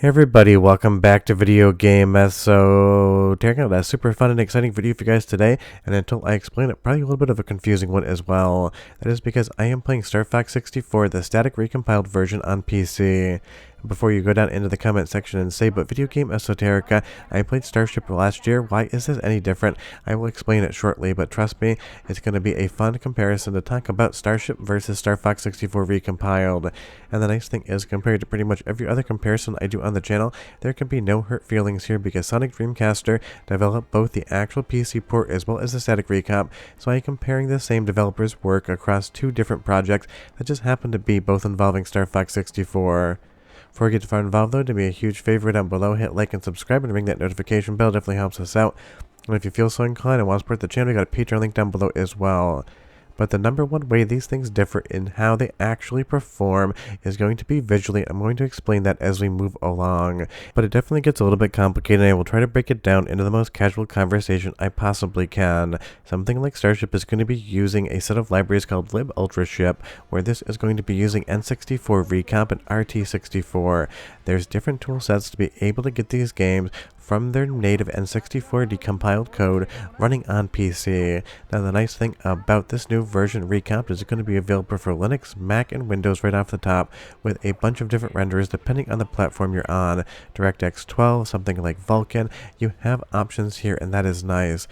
Hey everybody, welcome back to Video Game Esoterica. Got a super fun and exciting video for you guys today, and until I explain it, probably a little bit of a confusing one as well. That is because I am playing Star Fox 64, the static recompiled version on PC. Before you go down into the comment section and say, but Video Game Esoterica, I played Starship last year, why is this any different? I will explain it shortly, but trust me, it's going to be a fun comparison to talk about Starship versus Star Fox 64 recompiled. And the nice thing is, compared to pretty much every other comparison I do on the channel, there can be no hurt feelings here because Sonic Dreamcaster developed both the actual PC port as well as the Static Recomp, so I am comparing the same developer's work across two different projects that just happen to be both involving Star Fox 64. Before we get too far involved though, do me a huge favor down below, hit like and subscribe and ring that notification bell, definitely helps us out. And if you feel so inclined and want to support the channel, we got a Patreon link down below as well. But the number one way these things differ in how they actually perform is going to be visually. I'm going to explain that as we move along. But it definitely gets a little bit complicated, and I will try to break it down into the most casual conversation I possibly can. Something like Starship is going to be using a set of libraries called libultraship, where this is going to be using N64 Recomp and RT64. There's different tool sets to be able to get these games from their native N64 decompiled code running on PC. Now the nice thing about this new version Recomp is it's going to be available for Linux, Mac, and Windows right off the top with a bunch of different renderers depending on the platform you're on. DirectX 12, something like Vulkan, you have options here and that is nice.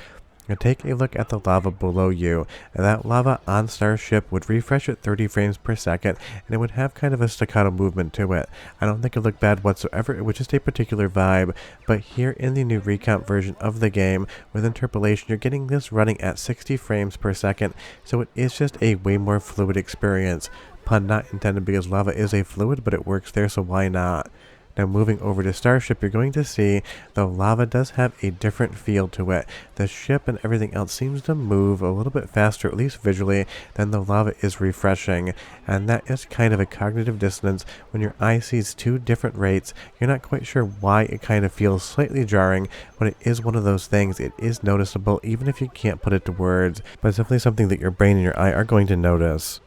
Now take a look at the lava below you, and that lava on Starship would refresh at 30 frames per second, and it would have kind of a staccato movement to it. I don't think it looked bad whatsoever, it was just a particular vibe, but here in the new Recomp version of the game, with interpolation, you're getting this running at 60 frames per second, so it is just a way more fluid experience. Pun not intended because lava is a fluid, but it works there, so why not? Now moving over to Starship, you're going to see the lava does have a different feel to it. The ship and everything else seems to move a little bit faster, at least visually, than the lava is refreshing. And that is kind of a cognitive dissonance. When your eye sees two different rates, you're not quite sure why it kind of feels slightly jarring, but it is one of those things. It is noticeable even if you can't put it to words, but it's definitely something that your brain and your eye are going to notice.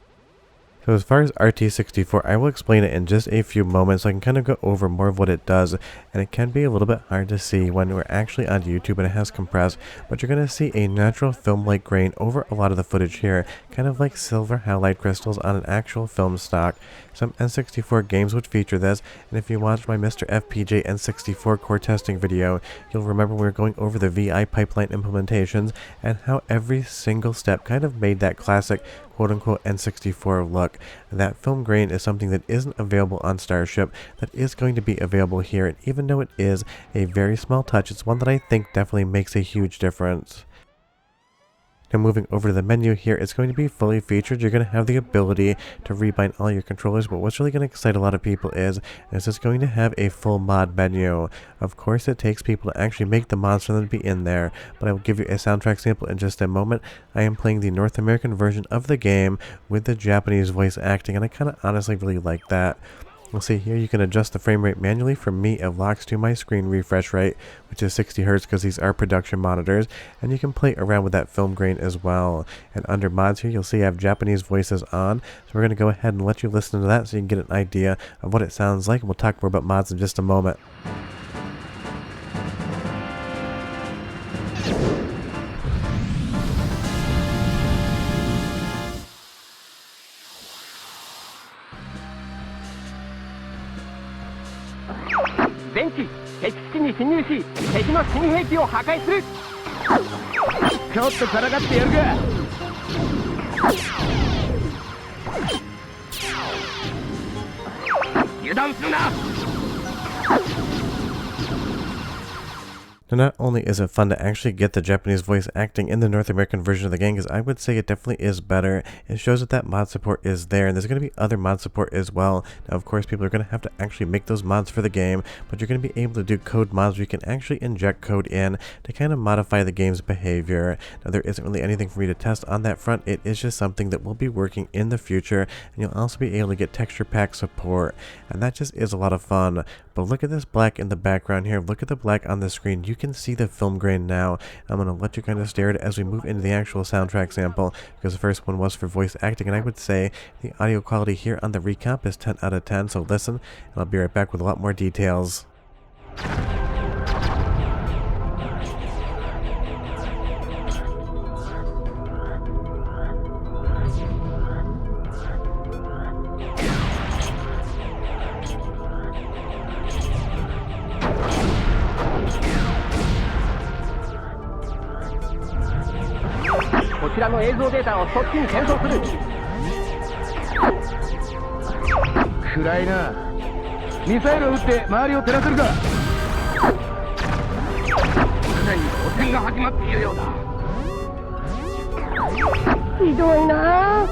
So as far as RT64, I will explain it in just a few moments so I can kind of go over more of what it does, and it can be a little bit hard to see when we're actually on YouTube and it has compressed, but you're going to see a natural film-like grain over a lot of the footage here, kind of like silver halide crystals on an actual film stock. Some N64 games would feature this, and if you watched my Mr. FPJ N64 core testing video, you'll remember we were going over the VI pipeline implementations and how every single step kind of made that classic quote-unquote N64 look. That film grain is something that isn't available on Starship that is going to be available here, and even though it is a very small touch, it's one that I think definitely makes a huge difference. Now moving over to the menu here, it's going to be fully featured. You're going to have the ability to rebind all your controllers, but what's really going to excite a lot of people is it's going to have a full mod menu. Of course, it takes people to actually make the mods for them to be in there, but I will give you a soundtrack sample in just a moment. I am playing the North American version of the game with the Japanese voice acting, and I kind of honestly really like that. We'll see here you can adjust the frame rate manually. For me, it locks to my screen refresh rate, which is 60 Hz because these are production monitors, and you can play around with that film grain as well. And under mods here, you'll see I have Japanese voices on, so we're going to go ahead and let you listen to that so you can get an idea of what it sounds like, and we'll talk more about mods in just a moment. Now not only is it fun to actually get the Japanese voice acting in the North American version of the game, because I would say it definitely is better. It shows that mod support is there, and there's going to be other mod support as well. Now of course people are going to have to actually make those mods for the game, but you're going to be able to do code mods where you can actually inject code in to kind of modify the game's behavior. Now there isn't really anything for me to test on that front. It is just something that will be working in the future, and you'll also be able to get texture pack support, and that just is a lot of fun. But look at this black in the background here. Look at the black on the screen. You can see the film grain now. I'm going to let you kind of stare at it as we move into the actual soundtrack sample, because the first one was for voice acting, and I would say the audio quality here on the Recomp is 10 out of 10, so listen, and I'll be right back with a lot more details. ちらの映像データをそっちに転送する。暗いな。ミサイルを撃って周りを照らせるか。すでに汚染が始まっているようだ。ひどいな。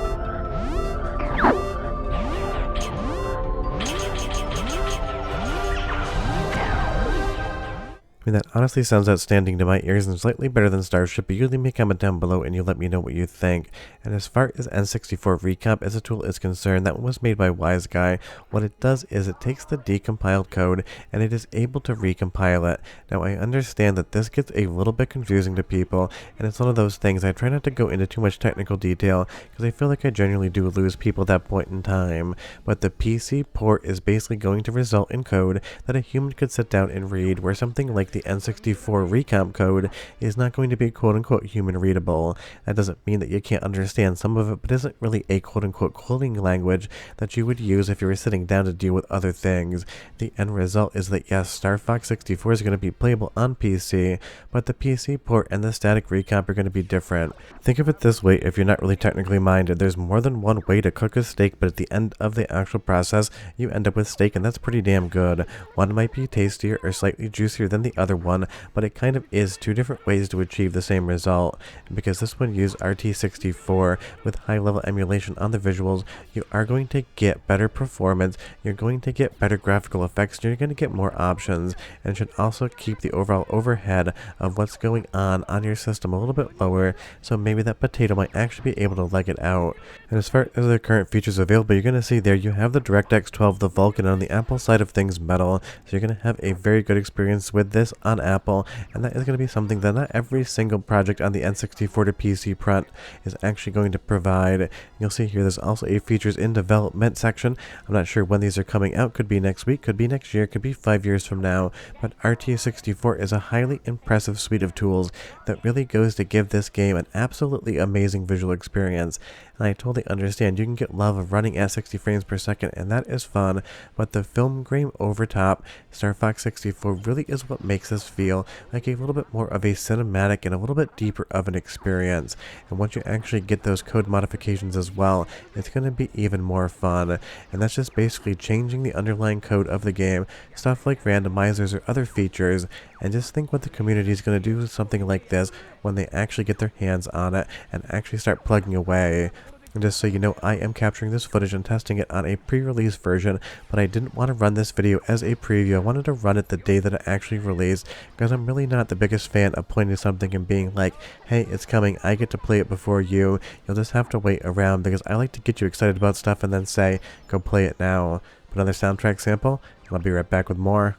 I mean, that honestly sounds outstanding to my ears and slightly better than Starship, but you leave me a comment down below and you let me know what you think. And as far as N64 Recomp as a tool is concerned, that one was made by Wise Guy. What it does is it takes the decompiled code and it is able to recompile it. Now, I understand that this gets a little bit confusing to people, and it's one of those things I try not to go into too much technical detail because I feel like I genuinely do lose people at that point in time. But the PC port is basically going to result in code that a human could sit down and read, where something like the N64 Recomp code is not going to be quote-unquote human readable. That doesn't mean that you can't understand some of it, but isn't really a quote-unquote coding language that you would use if you were sitting down to deal with other things. The end result is that yes, Star Fox 64 is going to be playable on PC, but the PC port and the Static Recomp are going to be different. Think of it this way if you're not really technically minded. There's more than one way to cook a steak, but at the end of the actual process, you end up with steak, and that's pretty damn good. One might be tastier or slightly juicier than the other one, but it kind of is two different ways to achieve the same result. And because this one used RT64 with high level emulation on the visuals, you are going to get better performance, you're going to get better graphical effects, and you're going to get more options, and it should also keep the overall overhead of what's going on your system a little bit lower, so maybe that potato might actually be able to leg it out. And as far as the current features available, you're going to see there you have the DirectX 12, the Vulkan, on the Apple side of things Metal, so you're going to have a very good experience with this on Apple, and that is going to be something that not every single project on the N64 to PC front is actually going to provide. You'll see here there's also a features in development section. I'm not sure when these are coming out, could be next week, could be next year, could be 5 years from now, but RT64 is a highly impressive suite of tools that really goes to give this game an absolutely amazing visual experience. And I totally understand you can get love of running at 60 frames per second, and that is fun, but the film grain over top Star Fox 64 really is what makes this feel like a little bit more of a cinematic and a little bit deeper of an experience. And once you actually get those code modifications as well, it's going to be even more fun. And that's just basically changing the underlying code of the game, stuff like randomizers or other features, and just think what the community is going to do with something like this when they actually get their hands on it and actually start plugging away. And just so you know, I am capturing this footage and testing it on a pre-release version, but I didn't want to run this video as a preview. I wanted to run it the day that it actually released, because I'm really not the biggest fan of pointing to something and being like, hey, it's coming, I get to play it before you. You'll just have to wait around, because I like to get you excited about stuff and then say, go play it now. Put another soundtrack sample, and I'll be right back with more.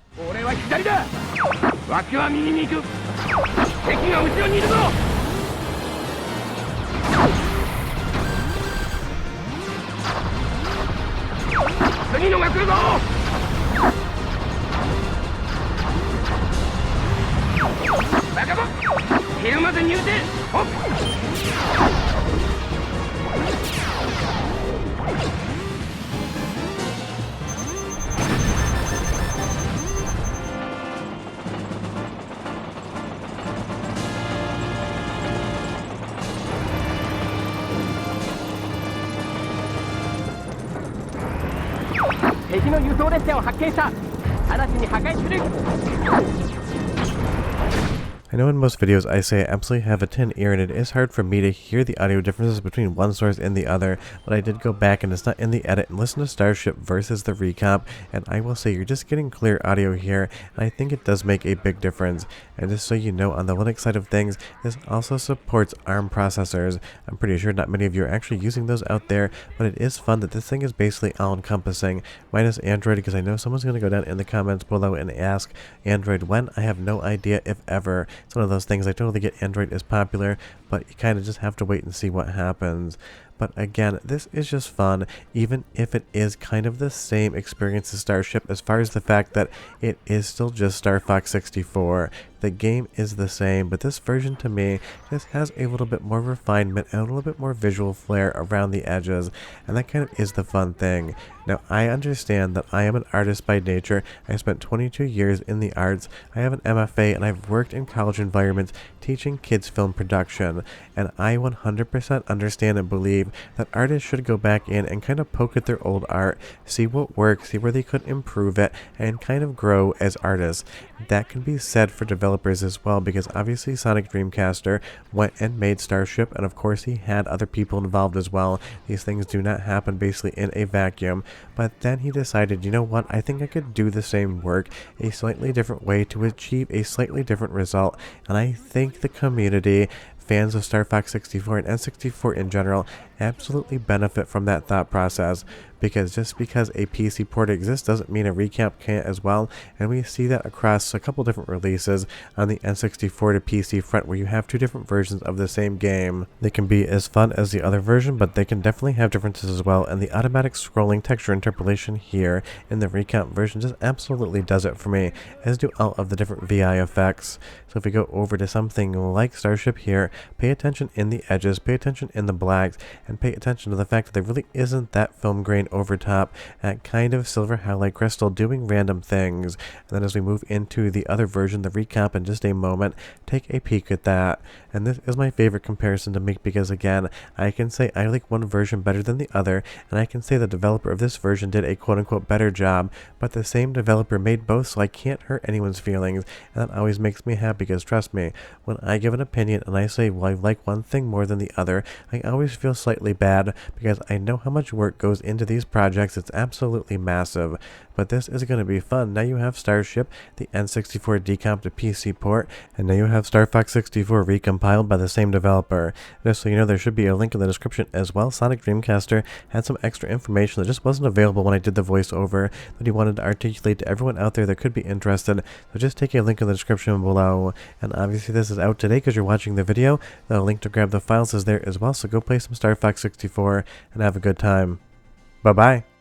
I know in most videos I say I absolutely have a tin ear, and it is hard for me to hear the audio differences between one source and the other, but I did go back, and it's not in the edit, and listen to Starship versus the Recomp, and I will say you're just getting clear audio here, and I think it does make a big difference. And just so you know, on the Linux side of things, this also supports ARM processors. I'm pretty sure not many of you are actually using those out there, but it is fun that this thing is basically all-encompassing, minus Android, because I know someone's going to go down in the comments below and ask Android when. I have no idea, if ever. It's one of those things, I totally get Android is popular, but you kind of just have to wait and see what happens. But again, this is just fun, even if it is kind of the same experience as Starship as far as the fact that it is still just Star Fox 64. The game is the same, but this version to me just has a little bit more refinement and a little bit more visual flair around the edges, and that kind of is the fun thing. Now, I understand that I am an artist by nature. I spent 22 years in the arts. I have an MFA, and I've worked in college environments teaching kids film production, and I 100% understand and believe that artists should go back in and kind of poke at their old art, see what works, see where they could improve it, and kind of grow as artists. That can be said for developers as well, because obviously Sonic Dreamcaster went and made Starship, and of course he had other people involved as well. These things do not happen basically in a vacuum. But then he decided, you know what, I think I could do the same work a slightly different way to achieve a slightly different result, and I think the community, fans of Star Fox 64 and N64 in general, absolutely benefit from that thought process, because just because a PC port exists doesn't mean a recomp can't as well, and we see that across a couple different releases on the N64 to PC front where you have two different versions of the same game. They can be as fun as the other version, but they can definitely have differences as well, and the automatic scrolling texture interpolation here in the recomp version just absolutely does it for me, as do all of the different VI effects. So if we go over to something like Starship here, pay attention in the edges, pay attention in the blacks, and pay attention to the fact that there really isn't that film grain over top, that kind of silver highlight crystal doing random things. And then as we move into the other version, the recomp, in just a moment, take a peek at that. And this is my favorite comparison to make, because again, I can say I like one version better than the other, and I can say the developer of this version did a quote-unquote better job, but the same developer made both, so I can't hurt anyone's feelings, and that always makes me happy, because trust me, when I give an opinion and I say, well, I like one thing more than the other, I always feel slightly bad, because I know how much work goes into these projects. It's absolutely massive. But this is going to be fun. Now you have Starship, the N64 decomp to PC port, and now you have Star Fox 64 recompiled by the same developer. Just so you know, there should be a link in the description as well. Sonic Dreamcaster had some extra information that just wasn't available when I did the voiceover that he wanted to articulate to everyone out there that could be interested. So just take a link in the description below. And obviously this is out today because you're watching the video. The link to grab the files is there as well, so go play some Star Fox 64 and have a good time. Bye-bye.